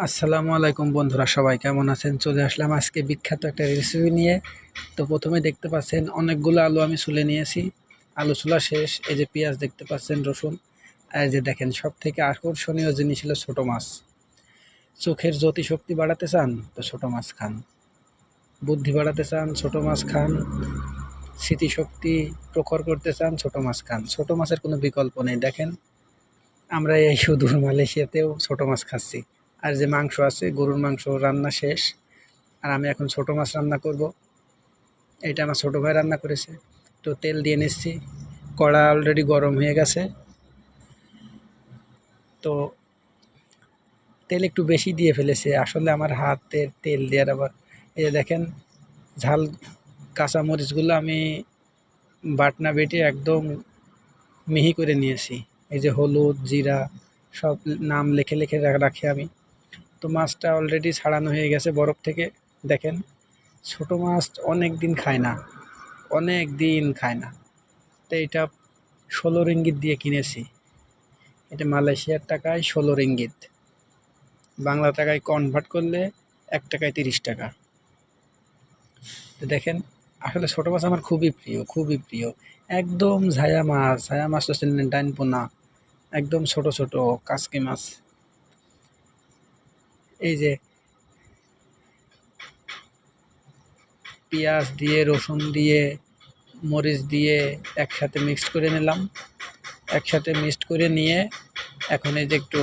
আসসালামু আলাইকুম বন্ধুরা, সবাই কেমন আছেন? চলে আসলাম আজকে বিখ্যাত একটা রেসিপি নিয়ে। তো প্রথমে দেখতে পাচ্ছেন অনেকগুলো আলু আমি ছুলে নিয়েছি। আলু ছোলা শেষ। এই যে পেঁয়াজ দেখতে পাচ্ছেন, রসুন। আর এই যে দেখেন, সব থেকে আকর্ষণীয় জিনিস হলো ছোট মাছ। চোখের জ্যোতি শক্তি বাড়াতে চান তো ছোট মাছ খান, বুদ্ধি বাড়াতে চান ছোট মাছ খান, স্মৃতিশক্তি প্রখর করতে চান ছোট মাছ খান। ছোট মাছের কোনো বিকল্প নেই। দেখেন, আমরা এই সুদূর মালয়েশিয়াতেও ছোট মাছ খাচ্ছি। আর যে মাংস আছে, গরুর মাংস রান্না শেষ। আর আমি এখন ছোট মাছ রান্না করব। এটা আমার ছোট ভাই রান্না করেছে। তো তেল দিয়ে নিচ্ছি। কড়া অলরেডি গরম হয়ে গেছে। তো তেল একটু বেশি দিয়ে ফেলেছে আসলে, আমার হাতের তেল দেওয়ার আবার। এই যে দেখেন, ঝাল কাঁচা মরিচগুলো আমি বাটনা বেটে একদম মিহি করে নিয়েছি। এই যে হলুদ, জিরা সব নাম লিখে লিখে রাখি আমি। তো মাছটা অলরেডি ছাড়ানো হয়ে গেছে বরফ থেকে। দেখেন, ছোট মাছ অনেক দিন খায় না, অনেক দিন খায় না। তো এটা 16 রিঙ্গিত দিয়ে কিনেছি। এটা মালয়েশিয়ার টাকায় 16 রিঙ্গিত। বাংলা টাকায় কনভার্ট করলে 1 টাকায় 30 টাকা। তো দেখেন, আসলে ছোট মাছ আমার খুবই প্রিয়, খুবই প্রিয়। একদম ঝায়া মাছ, ঝায়া মাছ তো চিনলেন, ডাইন পোনা। একদম ছোট ছোট কাচকি মাছ। এই যে পেঁয়াজ দিয়ে, রসুন দিয়ে, মরিচ দিয়ে একসাথে মিক্সড করে নিলাম। একসাথে মিক্সড করে নিয়ে এখন এই যে একটু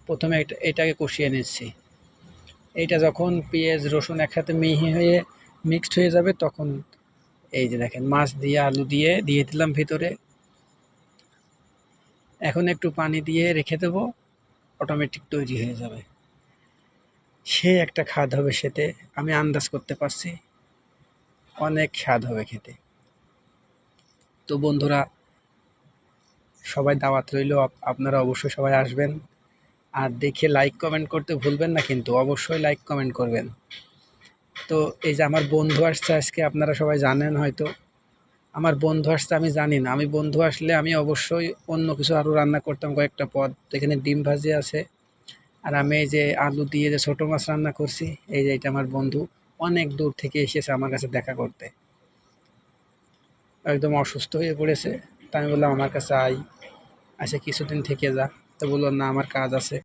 প্রথমে এটাকে কষিয়ে নিচ্ছি। এইটা যখন পেঁয়াজ রসুন একসাথে মিহি হয়ে মিক্সড হয়ে যাবে, তখন এই যে দেখেন, মাছ দিয়ে আলু দিয়ে দিয়ে দিলাম ভিতরে। এখন একটু পানি দিয়ে রেখে দেবো, অটোমেটিক তৈরি হয়ে যাবে। সে একটা স্বাদ হবে খেতে, আমি আন্দাজ করতে পারছি। অনেক স্বাদ হবে খেতে। তো বন্ধুরা, সবাই দাওয়াত রইল, আপনারা অবশ্যই সবাই আসবেন। আর দেখে লাইক কমেন্ট করতে ভুলবেন না, কিন্তু অবশ্যই লাইক কমেন্ট করবেন। তো এই যে আমার বন্ধু আসছে আজকে, আপনারা সবাই জানেন হয়তো। আমার বন্ধু আসছে আমি জানি না, আমি বন্ধু আসলে আমি অবশ্যই অন্য কিছু আরও রান্না করতাম, কয়েকটা পদ। এখানে ডিম ভাজি আছে। আর আমি এই যে আলু দিয়ে যে ছোটো মাছ রান্না করছি, এই যে এটা আমার বন্ধু অনেক দূর থেকে এসেছে আমার কাছে দেখা করতে। একদম অসুস্থ হয়ে পড়েছে। তা আমি বললাম আমার কাছে আয়, কিছুদিন থেকে যা। তো বললো না, আমার কাজ আছে।